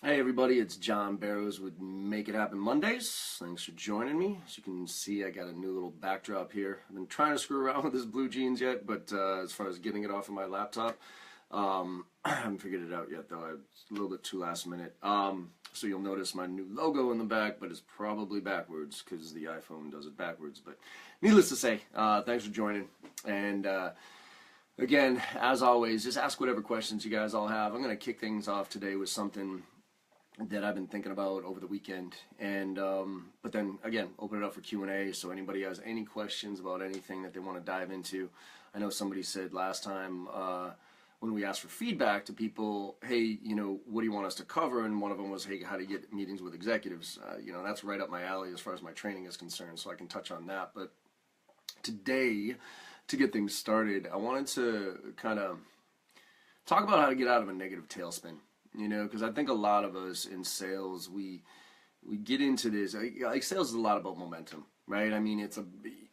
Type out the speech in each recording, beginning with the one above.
Hey everybody, it's John Barrows with Make It Happen Mondays. Thanks for joining me. As you can see, I got a new little backdrop here. I've been trying to screw around with this blue jeans yet, but as far as getting it off of my laptop, I haven't figured it out yet though. It's a little bit too last minute. So you'll notice my new logo in the back, but it's probably backwards because the iPhone does it backwards. But needless to say, thanks for joining. And again, as always, just ask whatever questions you guys all have. I'm going to kick things off today with something that I've been thinking about over the weekend, and but then again, open it up for Q&A. So anybody has any questions about anything that they want to dive into. I know somebody said last time when we asked for feedback to people, hey, what do you want us to cover? And one of them was, hey, how to get meetings with executives. That's right up my alley as far as my training is concerned, so I can touch on that. But today, to get things started, I wanted to kind of talk about how to get out of a negative tailspin. Because I think a lot of us in sales, we get into this, like sales is a lot about momentum, right? I mean, it's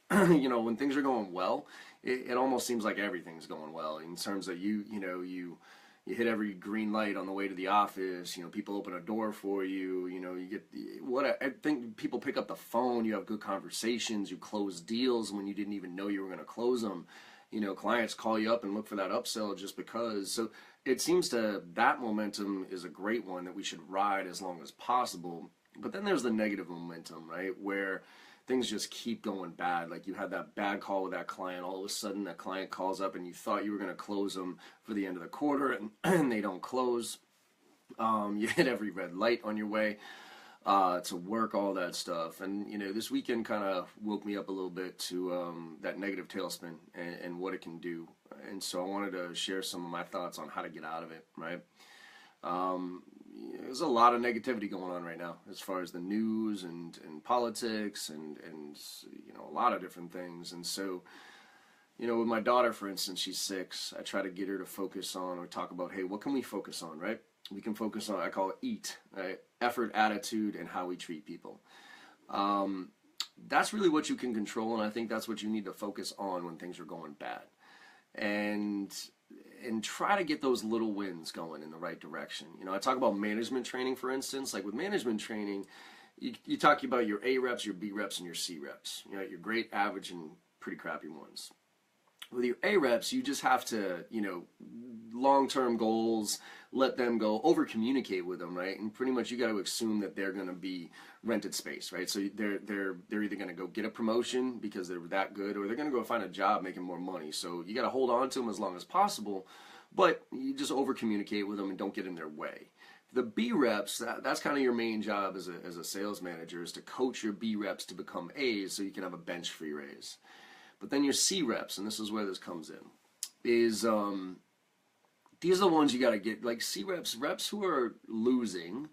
when things are going well, it almost seems like everything's going well in terms of you hit every green light on the way to the office, people open a door for you, you get I think people pick up the phone, you have good conversations, you close deals when you didn't even know you were going to close them. Clients call you up and look for that upsell just because. So it seems that momentum is a great one that we should ride as long as possible. But then there's the negative momentum, right? Where things just keep going bad. Like you had that bad call with that client. All of a sudden that client calls up and you thought you were going to close them for the end of the quarter and they don't close. You hit every red light on your way to work, all that stuff. And this weekend kind of woke me up a little bit to that negative tailspin and what it can do. And so I wanted to share some of my thoughts on how to get out of it, right? There's a lot of negativity going on right now as far as the news and politics and a lot of different things. And so with my daughter, for instance, she's 6, I try to get her to focus on or talk about, hey, what can we focus on, right? We can focus on, I call it EAT, right? Effort, attitude, and how we treat people. That's really what you can control, and I think that's what you need to focus on when things are going bad. And try to get those little wins going in the right direction. I talk about management training, for instance. Like with management training, you talk about your A reps, your B reps, and your C reps. Your great, average, and pretty crappy ones. With your A reps, you just have to, long-term goals, let them go, over-communicate with them, right? And pretty much you got to assume that they're going to be rented space, right? So they're either going to go get a promotion because they're that good, or they're going to go find a job making more money. So you got to hold on to them as long as possible, but you just over-communicate with them and don't get in their way. The B reps, that's kind of your main job as a sales manager, is to coach your B reps to become A's so you can have a bench for your A's. But then your C reps, and this is where this comes in, is these are the ones you got to get. Like C reps who are losing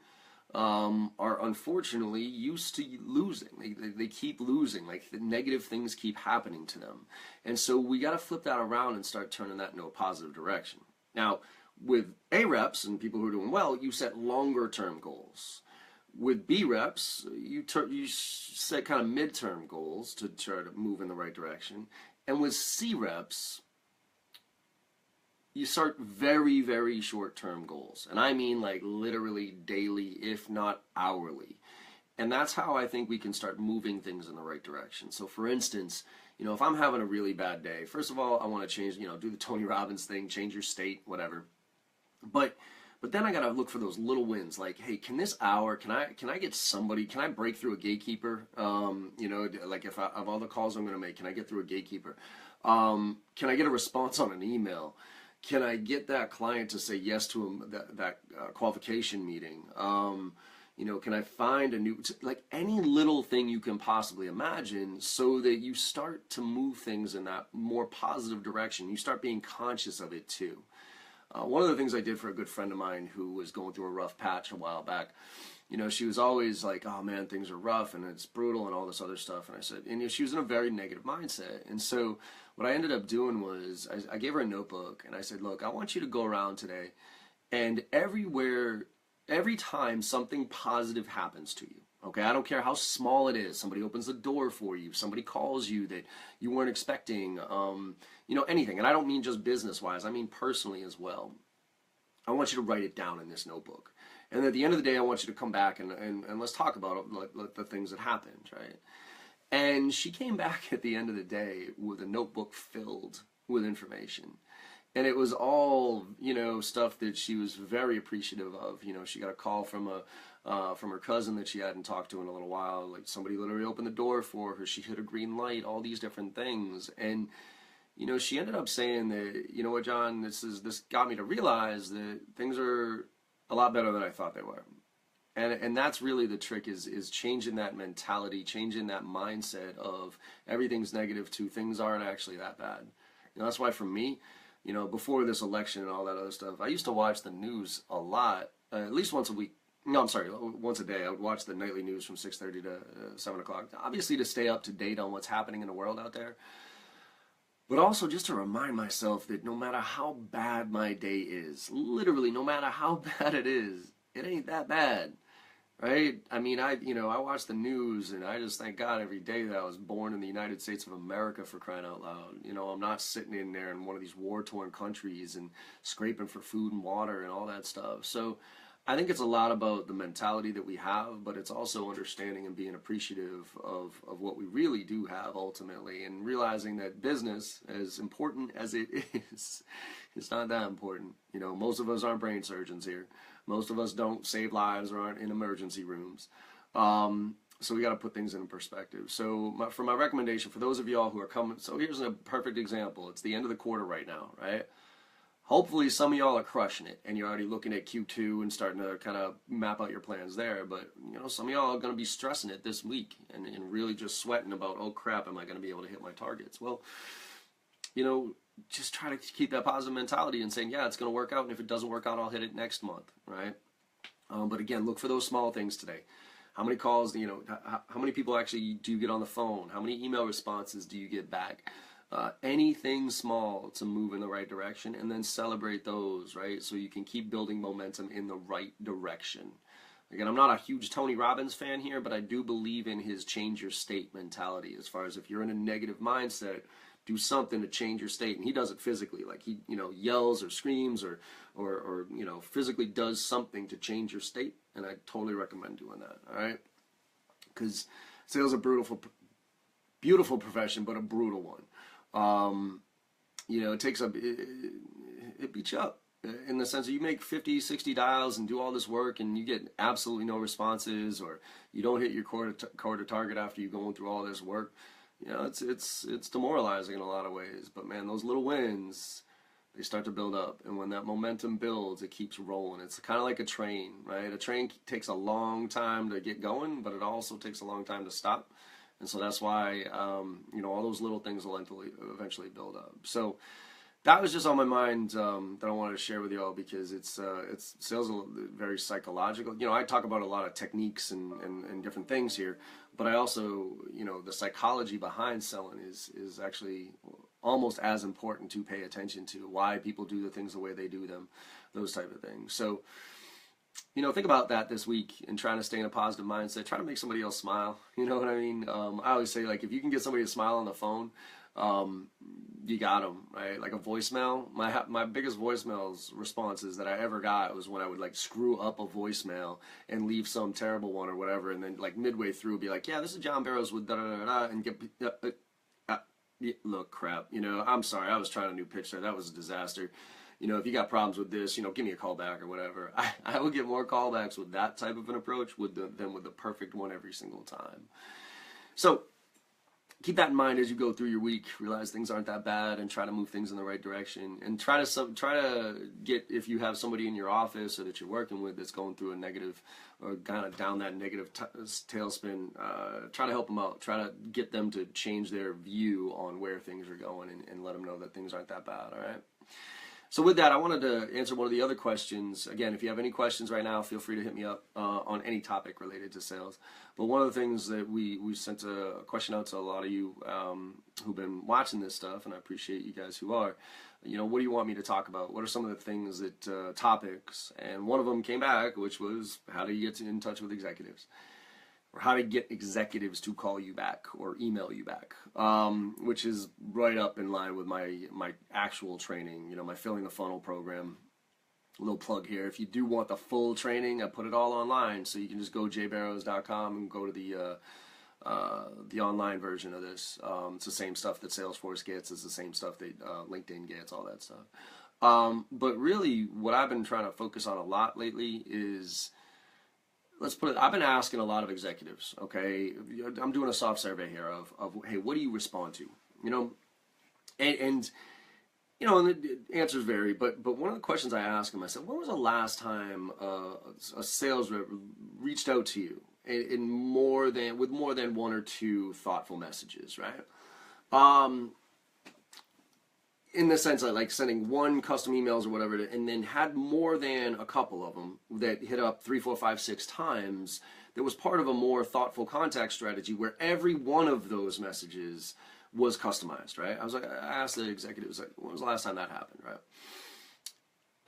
are unfortunately used to losing. They keep losing. Like the negative things keep happening to them. And so we got to flip that around and start turning that into a positive direction. Now, with A reps and people who are doing well, you set longer term goals. With B reps, you set kind of midterm goals to try to move in the right direction. And with C reps, you start very, very short-term goals. And I mean like literally daily, if not hourly. And that's how I think we can start moving things in the right direction. So for instance, if I'm having a really bad day, first of all, I want to change, do the Tony Robbins thing, change your state, whatever. But then I gotta look for those little wins. Like, hey, can this hour? Can I get somebody? Can I break through a gatekeeper? Like if of all the calls I'm gonna make, can I get through a gatekeeper? Can I get a response on an email? Can I get that client to say yes to that qualification meeting? Can I find a new, like any little thing you can possibly imagine, so that you start to move things in that more positive direction. You start being conscious of it too. One of the things I did for a good friend of mine who was going through a rough patch a while back, she was always like, oh man, things are rough and it's brutal and all this other stuff. And I said, and she was in a very negative mindset. And so what I ended up doing was I gave her a notebook and I said, look, I want you to go around today, and every time something positive happens to you, okay, I don't care how small it is, somebody opens the door for you, somebody calls you that you weren't expecting, anything. And I don't mean just business-wise, I mean personally as well. I want you to write it down in this notebook. And at the end of the day, I want you to come back and let's talk about it, like the things that happened, right? And she came back at the end of the day with a notebook filled with information. And it was all, stuff that she was very appreciative of. She got a call from her cousin that she hadn't talked to in a little while. Like, somebody literally opened the door for her. She hit a green light, all these different things. And, she ended up saying that, you know what, John, this got me to realize that things are a lot better than I thought they were. And that's really the trick, is changing that mentality, changing that mindset of everything's negative to things aren't actually that bad. That's why for me, before this election and all that other stuff, I used to watch the news a lot, at least once a week. No, I'm sorry, once a day. I would watch the nightly news from 6:30 to 7 o'clock, obviously to stay up to date on what's happening in the world out there, but also just to remind myself that no matter how bad my day is, literally no matter how bad it is, it ain't that bad. Right? I mean, I watch the news and I just thank God every day that I was born in the United States of America, for crying out loud. I'm not sitting in there in one of these war-torn countries and scraping for food and water and all that stuff. So I think it's a lot about the mentality that we have, but it's also understanding and being appreciative of what we really do have ultimately, and realizing that business, as important as it is, it's not that important. Most of us aren't brain surgeons here. Most of us don't save lives or aren't in emergency rooms. So we got to put things in perspective. So for my recommendation, for those of y'all who are coming, so here's a perfect example. It's the end of the quarter right now, right? Hopefully some of y'all are crushing it and you're already looking at Q2 and starting to kind of map out your plans there. But, some of y'all are going to be stressing it this week and really just sweating about, oh crap, am I going to be able to hit my targets? Well, just try to keep that positive mentality and saying, yeah, it's going to work out, and if it doesn't work out, I'll hit it next month, right? But again, look for those small things today. How many calls, how many people actually do you get on the phone? How many email responses do you get back? Anything small to move in the right direction, and then celebrate those, right? So you can keep building momentum in the right direction. Again, I'm not a huge Tony Robbins fan here, but I do believe in his change your state mentality, as far as if you're in a negative mindset, do something to change your state. And he does it physically, like he yells or screams or physically does something to change your state. And I totally recommend doing that. All right, because sales is a beautiful profession, but a brutal one. It takes it beats you up in the sense that you make 50, 60 dials and do all this work and you get absolutely no responses, or you don't hit your quarter target after you're going through all this work. It's demoralizing in a lot of ways, but man, those little wins, they start to build up, and when that momentum builds, it keeps rolling. It's kind of like a train, right? A train takes a long time to get going, but it also takes a long time to stop, and so that's why all those little things will eventually build up. So that was just on my mind that I wanted to share with you all, because it's sales is very psychological. I talk about a lot of techniques and different things here, but I also, the psychology behind selling is actually almost as important to pay attention to, why people do the things the way they do them, those type of things. So, think about that this week and trying to stay in a positive mindset. Try to make somebody else smile. You know what I mean? I always say, like, if you can get somebody to smile on the phone, you got them, right? Like a voicemail. My biggest voicemails responses that I ever got was when I would like screw up a voicemail and leave some terrible one or whatever, and then like midway through be like, yeah, this is John Barrows with da da da da, and get look, crap. I'm sorry, I was trying a new pitch there. That was a disaster. If you got problems with this, give me a call back or whatever. I would get more callbacks with that type of an approach than with the perfect one every single time. So keep that in mind as you go through your week. Realize things aren't that bad, and try to move things in the right direction. And try to get, if you have somebody in your office or that you're working with that's going through a negative or kind of down that negative tailspin, try to help them out. Try to get them to change their view on where things are going, and let them know that things aren't that bad. All right. So with that, I wanted to answer one of the other questions. Again, if you have any questions right now, feel free to hit me up on any topic related to sales. But one of the things that we sent a question out to a lot of you who've been watching this stuff, and I appreciate you guys who are, what do you want me to talk about? What are some of the things that, topics? And one of them came back, which was, how do you get in touch with executives? Or how to get executives to call you back or email you back, which is right up in line with my actual training, my Filling the Funnel program, little plug here. If you do want the full training, I put it all online, so you can just go jbarrows.com and go to the online version of this. It's the same stuff that Salesforce gets. It's the same stuff that LinkedIn gets, all that stuff. But really, what I've been trying to focus on a lot lately is, I've been asking a lot of executives, okay? I'm doing a soft survey here of hey, what do you respond to? And the answers vary, but one of the questions I asked them, I said, when was the last time a sales rep reached out to you with more than one or two thoughtful messages, right? In the sense of like sending one custom emails or whatever, and then had more than a couple of them that hit up 3, 4, 5, 6 times, that was part of a more thoughtful contact strategy where every one of those messages was customized, right? I asked the executives, like, when was the last time that happened, right?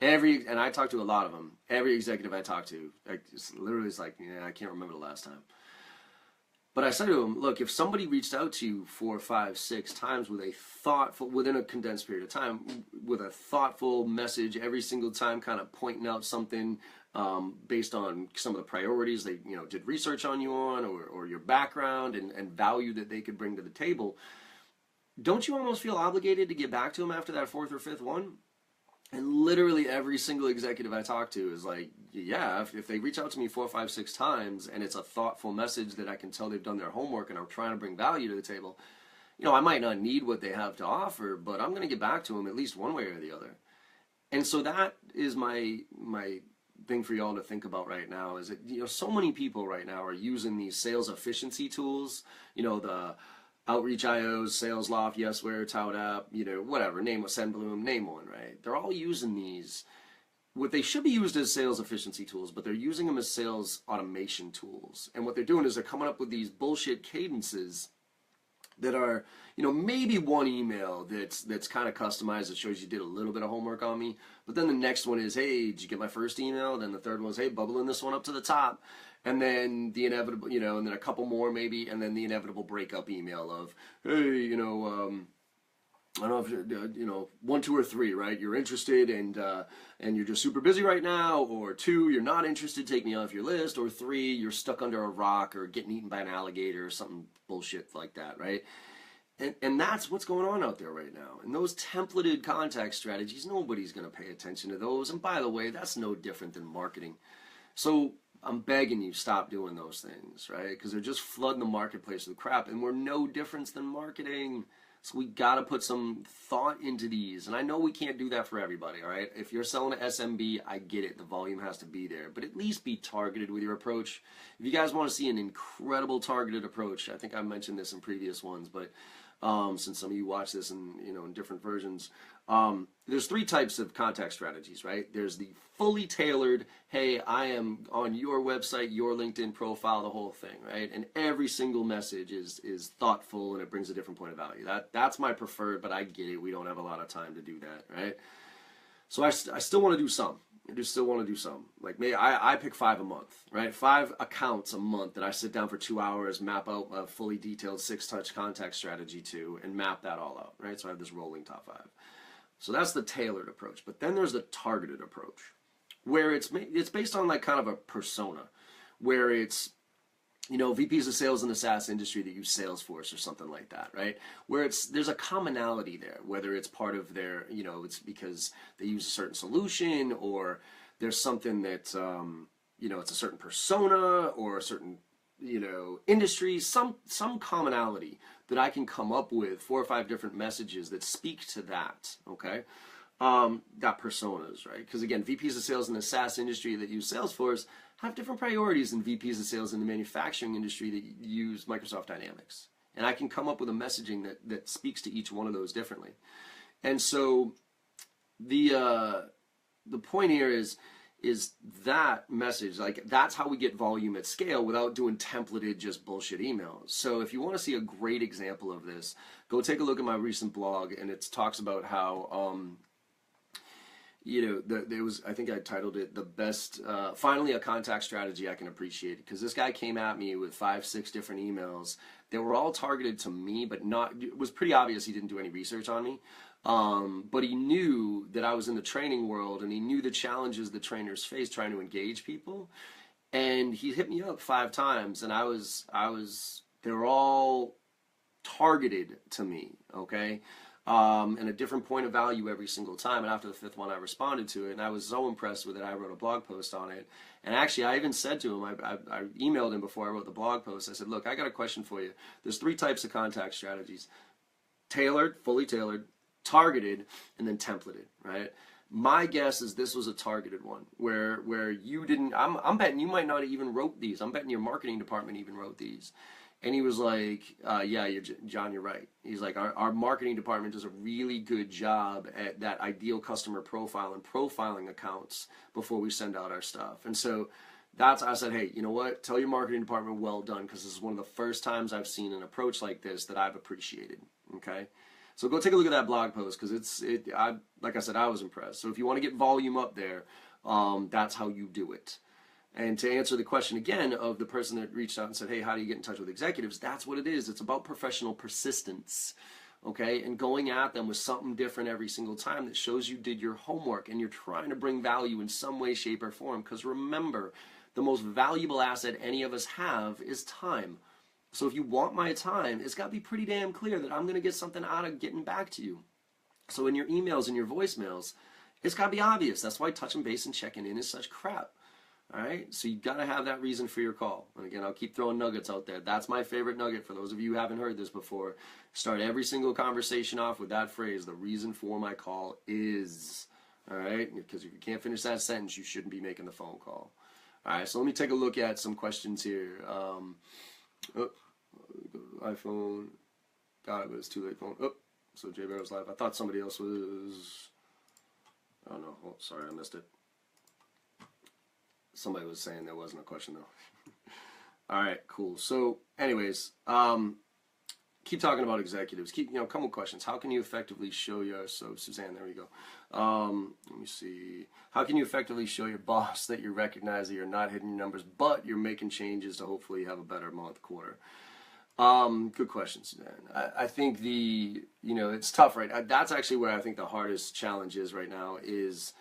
And I talked to a lot of them. Every executive I talked to, it's like, yeah, I can't remember the last time. But I said to him, look, if somebody reached out to you 4, 5, 6 times within a condensed period of time, with a thoughtful message every single time, kind of pointing out something based on some of the priorities they did research on you on, or your background and value that they could bring to the table, don't you almost feel obligated to get back to them after that 4th or 5th one? And literally every single executive I talk to is like, yeah, if they reach out to me 4, 5, 6 times and it's a thoughtful message that I can tell they've done their homework and are trying to bring value to the table, I might not need what they have to offer, but I'm going to get back to them at least one way or the other. And so that is my thing for y'all to think about right now, is that so many people right now are using these sales efficiency tools, the Outreach IOs, Sales Loft, Yesware, Tout App, whatever, name one, SendBloom, name one, right? They're all using these. What they should be used as sales efficiency tools, but they're using them as sales automation tools. And what they're doing is they're coming up with these bullshit cadences that are, maybe one email that's kind of customized that shows you did a little bit of homework on me. But then the next one is, hey, did you get my first email? Then the third one is, hey, bubbling this one up to the top. And then the inevitable, and then a couple more maybe, and then the inevitable breakup email of, hey, I don't know if, 1, 2, or 3, right? You're interested and you're just super busy right now, or 2, you're not interested, take me off your list, or 3, you're stuck under a rock or getting eaten by an alligator or something bullshit like that, right? And that's what's going on out there right now. And those templated contact strategies, nobody's going to pay attention to those. And by the way, that's no different than marketing. So I'm begging you, stop doing those things, right? Because they're just flooding the marketplace with crap, and we're no different than marketing. So we got to put some thought into these. And I know we can't do that for everybody, all right? If you're selling to SMB, I get it. The volume has to be there. But at least be targeted with your approach. If you guys want to see an incredible targeted approach, I think I mentioned this in previous ones, but since some of you watch this in different versions, there's 3 types of contact strategies, right? There's the fully tailored, hey, I am on your website, your LinkedIn profile, the whole thing, right? And every single message is thoughtful and it brings a different point of value. That's my preferred, but I get it. We don't have a lot of time to do that, right? So I still want to do some. I just still want to do some. Like maybe I pick 5 a month, right? 5 accounts a month that I sit down for 2 hours, map out a fully detailed 6-touch contact strategy to, and map that all out, right? So I have this rolling top 5. So that's the tailored approach. But then there's the targeted approach, where it's based on like kind of a persona, where it's VPs of sales in the SaaS industry that use Salesforce or something like that, right? Where there's a commonality there, whether it's part of their, it's because they use a certain solution, or there's something that, it's a certain persona or a certain, industry, some commonality that I can come up with 4 or 5 different messages that speak to that, okay? Got personas, right? Because again, VPs of sales in the SaaS industry that use Salesforce have different priorities than VPs of sales in the manufacturing industry that use Microsoft Dynamics. And I can come up with a messaging that speaks to each one of those differently. And so the point here is that message, like that's how we get volume at scale without doing templated just bullshit emails. So if you want to see a great example of this, go take a look at my recent blog, and it talks about how there was, I think I titled it, the best, finally a contact strategy I can appreciate. Because this guy came at me with 5, 6 different emails. They were all targeted to me, but it was pretty obvious he didn't do any research on me. But he knew that I was in the training world, and he knew the challenges that trainers face trying to engage people. And he hit me up 5 times, and they were all targeted to me, okay? And a different point of value every single time. And after the 5th one, I responded to it, and I was so impressed with it, I wrote a blog post on it. And actually, I even said to him, I emailed him before I wrote the blog post. I said, look, I got a question for you. There's 3 types of contact strategies: tailored, fully tailored, targeted, and then templated, right? My guess is this was a targeted one where you didn't. I'm betting you might not have even wrote these. I'm betting your marketing department even wrote these. And he was like, yeah, John, you're right. He's like, our marketing department does a really good job at that ideal customer profile and profiling accounts before we send out our stuff. And so I said, hey, you know what? Tell your marketing department well done, because this is one of the first times I've seen an approach like this that I've appreciated. Okay? So go take a look at that blog post, because like I said, I was impressed. So if you want to get volume up there, that's how you do it. And to answer the question again of the person that reached out and said, hey, how do you get in touch with executives? That's what it is. It's about professional persistence, okay? And going at them with something different every single time that shows you did your homework and you're trying to bring value in some way, shape, or form. Because remember, the most valuable asset any of us have is time. So if you want my time, it's got to be pretty damn clear that I'm going to get something out of getting back to you. So in your emails and your voicemails, it's got to be obvious. That's why touching base and checking in is such crap. All right, so you got to have that reason for your call. And again, I'll keep throwing nuggets out there. That's my favorite nugget. For those of you who haven't heard this before, start every single conversation off with that phrase: the reason for my call is. All right, because if you can't finish that sentence, you shouldn't be making the phone call. All right, so let me take a look at some questions here. iPhone, got it, but it's too late. Phone. So Jay Barrow's live. I thought somebody else was. Oh no, oh, sorry, I missed it. Somebody was saying there wasn't a question though. All right, cool. So, anyways, keep talking about executives. Come with questions. How can you effectively show Suzanne, there we go. Let me see. How can you effectively show your boss that you recognize that you're not hitting your numbers, but you're making changes to hopefully have a better month, quarter? Good question, Suzanne. I think it's tough, right? That's actually where I think the hardest challenge is right now is,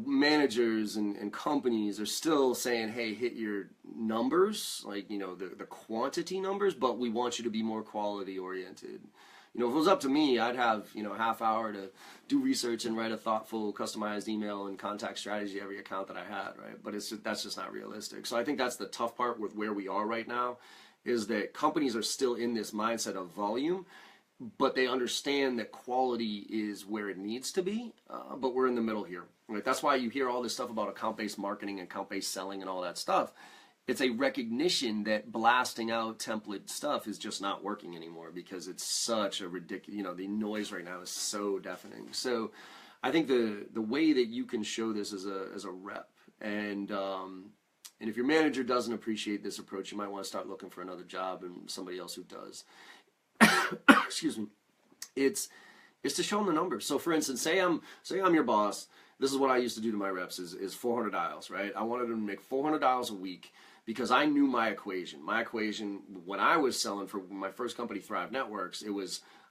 managers and companies are still saying, hey, hit your numbers, like, the quantity numbers, but we want you to be more quality oriented. If it was up to me, I'd have, a half hour to do research and write a thoughtful, customized email and contact strategy every account that I had, right? But that's just not realistic. So I think that's the tough part with where we are right now, is that companies are still in this mindset of volume, but they understand that quality is where it needs to be, but we're in the middle here. Right? That's why you hear all this stuff about account-based marketing and account-based selling and all that stuff. It's a recognition that blasting out template stuff is just not working anymore, because it's such a ridiculous, the noise right now is so deafening. So I think the way that you can show this as a rep, and if your manager doesn't appreciate this approach, you might want to start looking for another job and somebody else who does. Excuse me. It's to show them the numbers. So for instance, say I'm your boss. This is what I used to do to my reps is 400 dials, right? I wanted them to make 400 dials a week, because I knew my equation. My equation, when I was selling for my first company, Thrive Networks,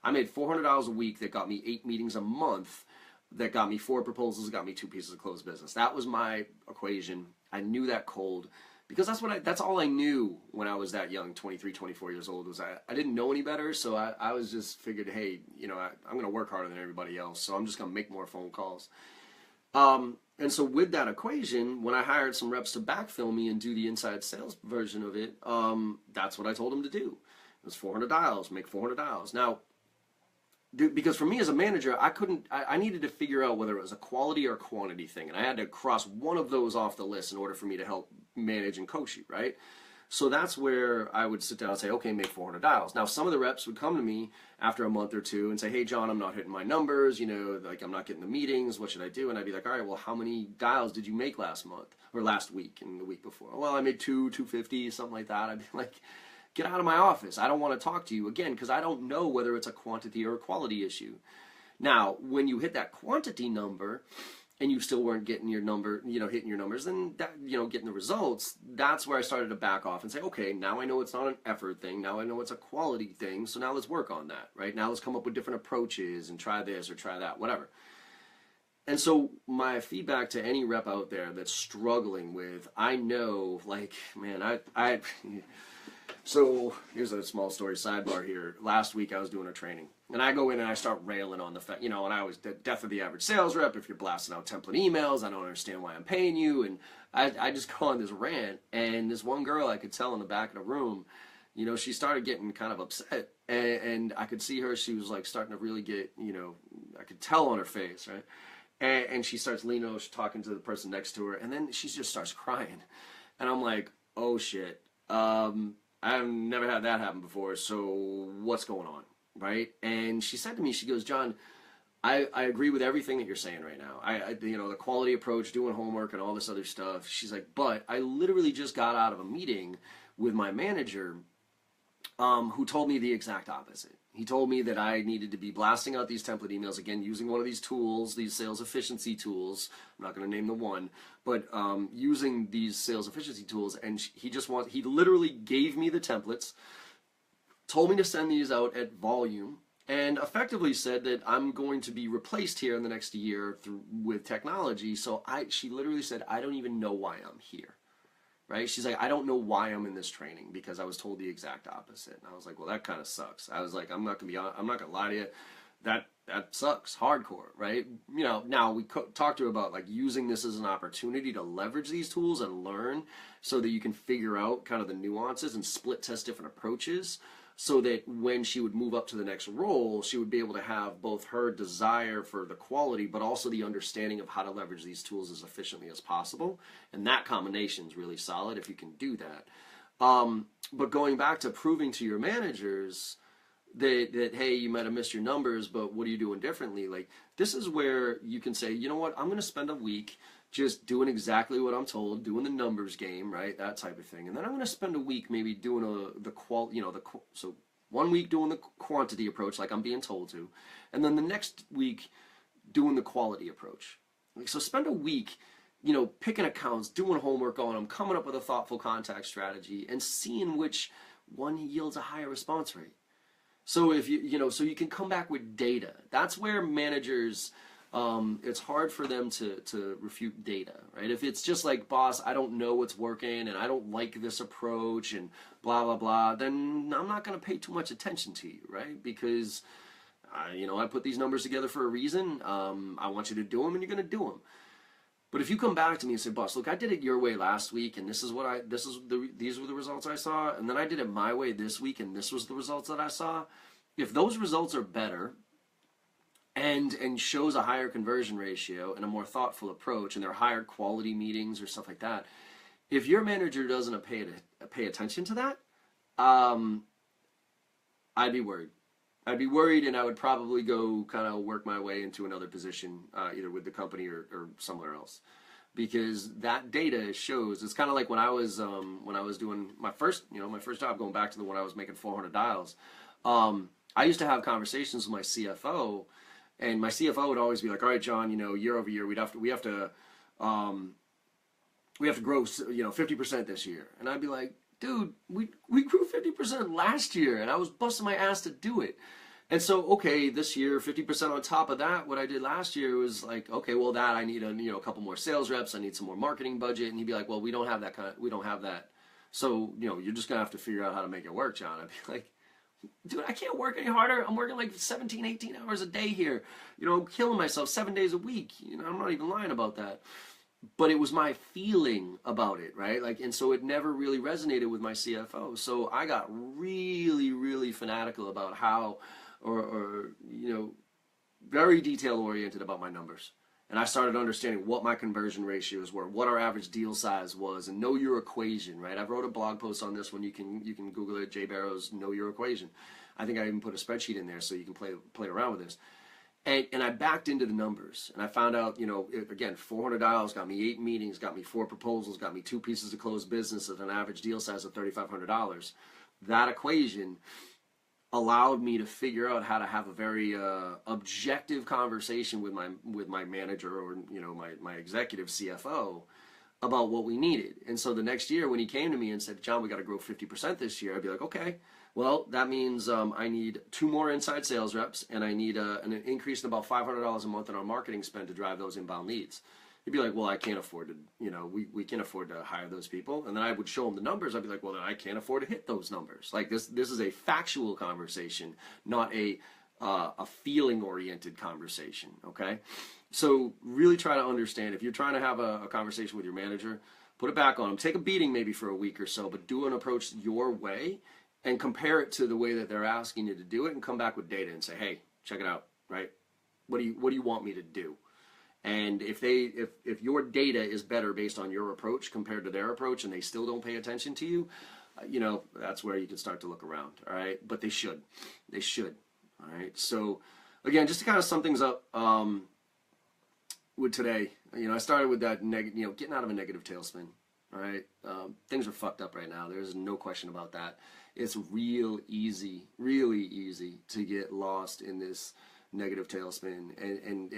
I made $400 a week that got me 8 meetings a month, that got me 4 proposals, that got me 2 pieces of closed business. That was my equation. I knew that cold, because that's all I knew when I was that young, 23, 24 years old. Was I didn't know any better, so I was just figured, hey, I'm going to work harder than everybody else, so I'm just going to make more phone calls. And so with that equation, when I hired some reps to backfill me and do the inside sales version of it, that's what I told them to do. It was 400 dials, make 400 dials. Now, because for me as a manager, I needed to figure out whether it was a quality or quantity thing, and I had to cross one of those off the list in order for me to help manage and coach you, right? So that's where I would sit down and say, okay, make 400 dials. Now, some of the reps would come to me after a month or two and say, hey, John, I'm not hitting my numbers, like I'm not getting the meetings, what should I do? And I'd be like, all right, well, how many dials did you make last month or last week and the week before? Well, I made 250, something like that. I'd be like, get out of my office. I don't want to talk to you again, because I don't know whether it's a quantity or a quality issue. Now, when you hit that quantity number, and you still weren't getting your number, hitting your numbers, then that, getting the results, that's where I started to back off and say, okay, now I know it's not an effort thing. Now I know it's a quality thing. So now let's work on that, right? Now let's come up with different approaches and try this or try that, whatever. And so my feedback to any rep out there that's struggling with, I know, like, man, so here's a small story sidebar here. Last week I was doing a training, and I go in and I start railing on the fact, and I was the death of the average sales rep. If you're blasting out template emails, I don't understand why I'm paying you. And I just go on this rant, and this one girl, I could tell in the back of the room, she started getting kind of upset, and I could see her, she was like starting to really get, I could tell on her face, right? And she starts leaning over, she's talking to the person next to her, and then she just starts crying. And I'm like, oh shit, I've never had that happen before, so what's going on, right? And she said to me, she goes, John, I agree with everything that you're saying right now. The quality approach, doing homework and all this other stuff. She's like, but I literally just got out of a meeting with my manager who told me the exact opposite. He told me that I needed to be blasting out these template emails, again, using one of these tools, these sales efficiency tools. I'm not going to name the one, but using these sales efficiency tools. And he literally gave me the templates, told me to send these out at volume, and effectively said that I'm going to be replaced here in the next year with technology. So she literally said, I don't even know why I'm here. Right? She's like, I don't know why I'm in this training because I was told the exact opposite. And I was like, well, that kind of sucks. I was like, I'm not gonna lie to you. That sucks hardcore, right? Now we talked to her about like using this as an opportunity to leverage these tools and learn so that you can figure out kind of the nuances and split test different approaches, so that when she would move up to the next role, she would be able to have both her desire for the quality, but also the understanding of how to leverage these tools as efficiently as possible. And that combination is really solid if you can do that. But going back to proving to your managers that, hey, you might have missed your numbers, but what are you doing differently? Like, this is where you can say, you know what, I'm going to spend a week just doing exactly what I'm told, doing the numbers game, right? That type of thing. And then I'm going to spend a week maybe doing so 1 week doing the quantity approach like I'm being told to, and then the next week doing the quality approach. So spend a week, picking accounts, doing homework on them, coming up with a thoughtful contact strategy, and seeing which one yields a higher response rate. So if so you can come back with data. That's where managers, it's hard for them to refute data, right? If it's just like, boss, I don't know what's working and I don't like this approach and blah, blah, blah, then I'm not going to pay too much attention to you, right? Because, I put these numbers together for a reason. I want you to do them and you're going to do them. But if you come back to me and say, boss, look, I did it your way last week and these were the results I saw, and then I did it my way this week and this was the results that I saw. If those results are better and shows a higher conversion ratio and a more thoughtful approach, and they're higher quality meetings or stuff like that, if your manager doesn't pay attention to that, I'd be worried. I'd be worried, and I would probably go kind of work my way into another position, either with the company or somewhere else, because that data shows. It's kind of like when I was doing my first job, going back to the one I was making 400 dials. I used to have conversations with my CFO, and my CFO would always be like, "All right, John, year over year, we have to grow, 50% this year." And I'd be like, dude, we grew 50% last year, and I was busting my ass to do it. And so, okay, this year, 50% on top of that, what I did last year was like, okay, well, that I need a couple more sales reps, I need some more marketing budget. And he'd be like, well, we don't have that. So, you're just gonna have to figure out how to make it work, John. I'd be like, dude, I can't work any harder. I'm working like 17, 18 hours a day here. I'm killing myself 7 days a week. I'm not even lying about that. But it was my feeling about it, right? And so it never really resonated with my CFO. So I got really, really fanatical about how, very detail oriented about my numbers. And I started understanding what my conversion ratios were, what our average deal size was, and know your equation, right? I wrote a blog post on this one. You can Google it, Jay Barrow's Know Your Equation. I think I even put a spreadsheet in there so you can play around with this. And I backed into the numbers, and I found out, again, 400 dials got me 8 meetings, got me 4 proposals, got me 2 pieces of closed business at an average deal size of $3,500. That equation allowed me to figure out how to have a very objective conversation with my manager, or my executive CFO, about what we needed. And so the next year when he came to me and said, John, we got to grow 50% this year, I'd be like, okay, well, that means I need 2 more inside sales reps, and I need an increase in about $500 a month in our marketing spend to drive those inbound leads. He'd be like, well, I can't afford to, we can't afford to hire those people. And then I would show him the numbers. I'd be like, well, then I can't afford to hit those numbers. Like this is a factual conversation, not a feeling-oriented conversation, okay? So really try to understand, if you're trying to have a conversation with your manager, put it back on them. Take a beating maybe for a week or so, but do an approach your way and compare it to the way that they're asking you to do it, and come back with data and say, hey, check it out, right? What do you want me to do? And if your data is better based on your approach compared to their approach, and they still don't pay attention to you, that's where you can start to look around, all right? But they should, all right? So again, just to kind of sum things up with today, I started with that getting out of a negative tailspin, all right? Things are fucked up right now. There's no question about that. It's really easy to get lost in this negative tailspin, and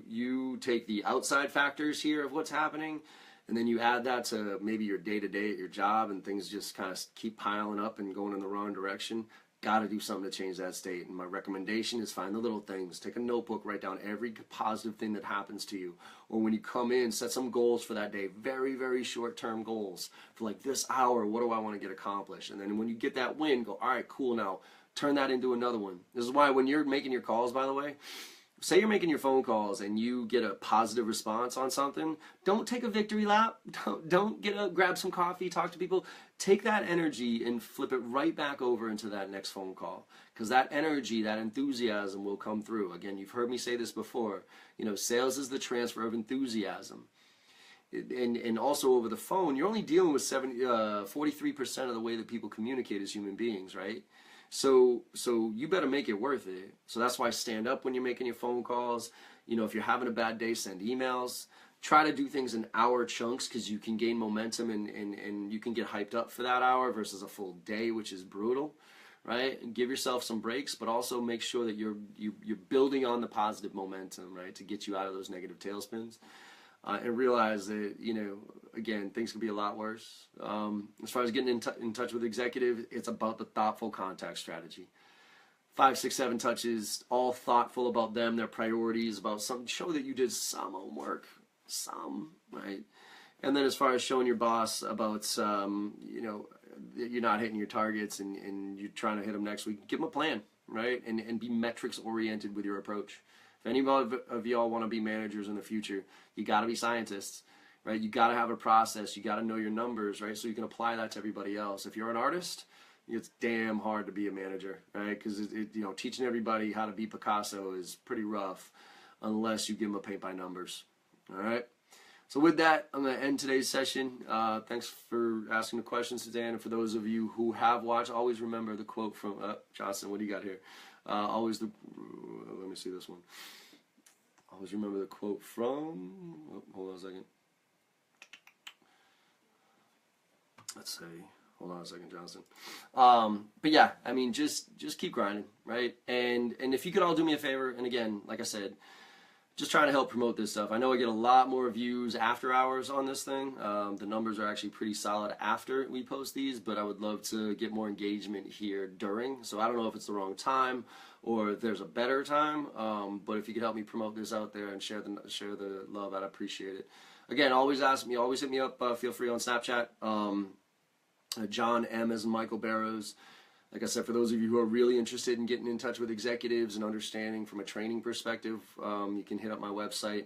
you take the outside factors here of what's happening, and then you add that to maybe your day-to-day at your job, and things just kind of keep piling up and going in the wrong direction. Got to do something to change that state. And my recommendation is find the little things. Take a notebook, write down every positive thing that happens to you, or when you come in, set some goals for that day. Very, very short-term goals for like this hour. What do I want to get accomplished? And then when you get that win, go, all right, cool, now turn that into another one. This is why when you're making your calls, by the way, say you're making your phone calls and you get a positive response on something, don't take a victory lap. Don't grab some coffee, talk to people. Take that energy and flip it right back over into that next phone call, because that energy, that enthusiasm will come through. Again, you've heard me say this before. Sales is the transfer of enthusiasm. And also over the phone, you're only dealing with 43% of the way that people communicate as human beings, right? So you better make it worth it. So that's why stand up when you're making your phone calls. If you're having a bad day, send emails. Try to do things in hour chunks, because you can gain momentum and you can get hyped up for that hour versus a full day, which is brutal, right? And give yourself some breaks, but also make sure that you're building on the positive momentum, right, to get you out of those negative tailspins. And realize that, again, things can be a lot worse. As far as getting in touch with executives, it's about the thoughtful contact strategy. 5, 6, 7 touches, all thoughtful about them, their priorities, about something. Show that you did some homework, right? And then as far as showing your boss about, that you're not hitting your targets and you're trying to hit them next week, give them a plan, right? And be metrics oriented with your approach. If any of y'all want to be managers in the future, you got to be scientists, right? You got to have a process. You got to know your numbers, right? So you can apply that to everybody else. If you're an artist, it's damn hard to be a manager, right? Because teaching everybody how to be Picasso is pretty rough unless you give them a paint by numbers. All right. So with that, I'm going to end today's session. Thanks for asking the questions today, and for those of you who have watched, always remember the quote from Johnson. What do you got here? Let me see this one. Always remember the quote from, hold on a second. Let's see. Hold on a second, Johnson. But yeah, I mean, just keep grinding, right? And if you could all do me a favor, and again, like I said, just trying to help promote this stuff. I know I get a lot more views after hours on this thing. The numbers are actually pretty solid after we post these, but I would love to get more engagement here during. So I don't know if it's the wrong time or if there's a better time, but if you could help me promote this out there and share the love, I'd appreciate it. Again, always hit me up. Feel free on Snapchat. John M. as Michael Barrows. Like I said, for those of you who are really interested in getting in touch with executives and understanding from a training perspective, you can hit up my website.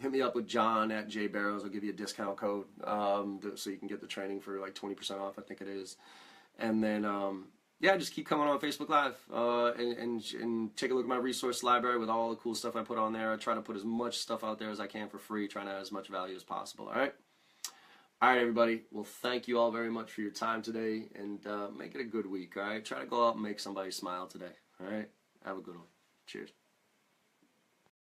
Hit me up with John at @jbarrows. I'll give you a discount code so you can get the training for like 20% off, I think it is. And then, yeah, just keep coming on Facebook Live and take a look at my resource library with all the cool stuff I put on there. I try to put as much stuff out there as I can for free, trying to add as much value as possible, all right? All right, everybody. Well, thank you all very much for your time today, and make it a good week, all right? Try to go out and make somebody smile today, all right? Have a good one. Cheers.